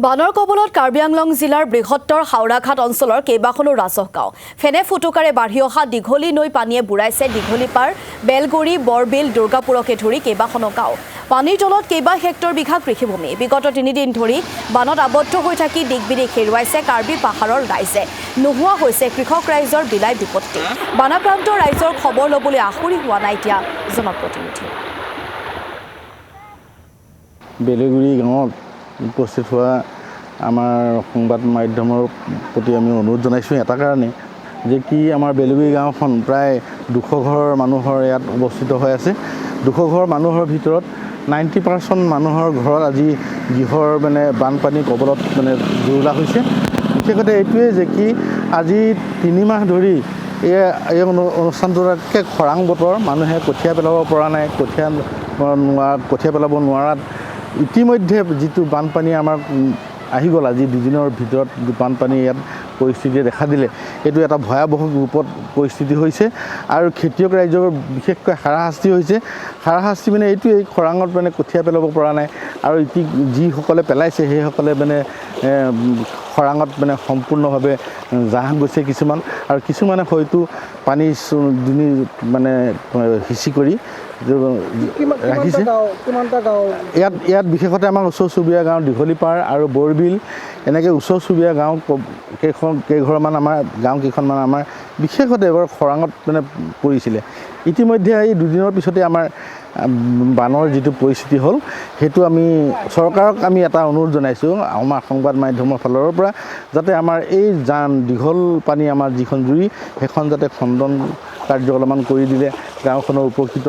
বানৰ কবলত কাৰ্বি আংলং জিলাৰ বৃহত্তৰ হাওৰাঘাট অঞ্চলৰ কেইবাখনো ৰাজহ গাঁও ফেনে ফুটুকাৰে বাঢ়ি অহা দীঘলী নৈ পানীয়ে বুঢ়াইছে দীঘলীপাৰ বেলগুৰি বৰবিল দুৰ্গাপুৰকে ধৰি কেইবাখনো গাঁও পানীৰ তলত কেইবা হেক্টৰ বিঘা কৃষিভূমি বিগত 3 দিন ধৰি বানত আবদ্ধ হৈ থাকি দিগবিদিক হেৰুৱাইছে কাৰ্বি পাহাৰৰ ৰাইজে নোহোৱা হৈছে কৃষক ৰাইজৰ বিলাই বিপত্তি বানাক্ৰান্ত ৰাইজৰ খবৰ ল'বলৈ আখৰি হোৱা নাই এতিয়া জনপ্ৰতিনিধি বেলগুৰি গাঁৱত উপস্থিত হোৱা আমাৰ সংবাদ মাধ্যমৰ প্ৰতি আমি অনুৰোধ জনাইছোঁ এটা কাৰণে যে কি আমাৰ বেলগুৰি গাঁওখন প্ৰায় 200 ঘৰ মানুহৰ ইয়াত অৱস্থিত হৈ আছে 200 ঘৰ মানুহৰ ভিতৰত 90% মানুহৰ ঘৰত আজি গৃহৰ বানপানী কবলত জুৰুলা হৈছে বিশেষতে এইটোৱে যে কি আজি 3 মাহ ধৰি এই অনুষ্ঠানটোতকৈ খৰাং বতৰ মানুহে কঠীয়া পেলাব পৰা নাই কঠীয়া পেলাব নোৱাৰাত ইতিমধ্যে যিটো বানপানী আমাৰ আহি গ'ল আজি দুদিনৰ ভিতৰত বানপানী ইয়াত পৰিস্থিতিয়ে দেখা দিলে এইটো এটা ভয়াৱহ ৰূপত পৰিস্থিতি হৈছে আৰু খেতিয়ক ৰাইজৰ বিশেষকৈ হাৰাশাস্তি হৈছে হাৰাশাস্তি এইটোৱে খৰাঙত কঠীয়া পেলাব পৰা নাই আৰু যিসকলে পেলাইছে সেইসকলে খৰাঙত সম্পূৰ্ণভাৱে জাহ গৈছে কিছুমান আৰু কিছুমানে হয়তো পানী দুনি সিঁচি কৰি ৰাখিছে ইয়াত বিশেষতে আমাৰ ওচৰ চুবুৰীয়া গাঁও দীঘলীপাৰ আৰু বৰবিল এনেকৈ ওচৰ চুবুৰীয়া গাঁও কেইঘৰমান আমাৰ গাঁও কেইখনমান আমাৰ বিশেষতে এবাৰ খৰাঙত পৰিছিলে ইতিমধ্যে এই দুদিনৰ পিছতে আমাৰ বানৰ যিটো পৰিস্থিতি হ'ল সেইটো আমি চৰকাৰক আমি এটা অনুৰোধ জনাইছোঁ আমাৰ সংবাদ মাধ্যমৰ ফালৰ পৰা যাতে আমাৰ এই দীঘল পানী আমাৰ যিখন জুৰি সেইখন যাতে খণ্ডন কাৰ্য অলপমান কৰি দিলে গাঁওখনৰ উপকৃত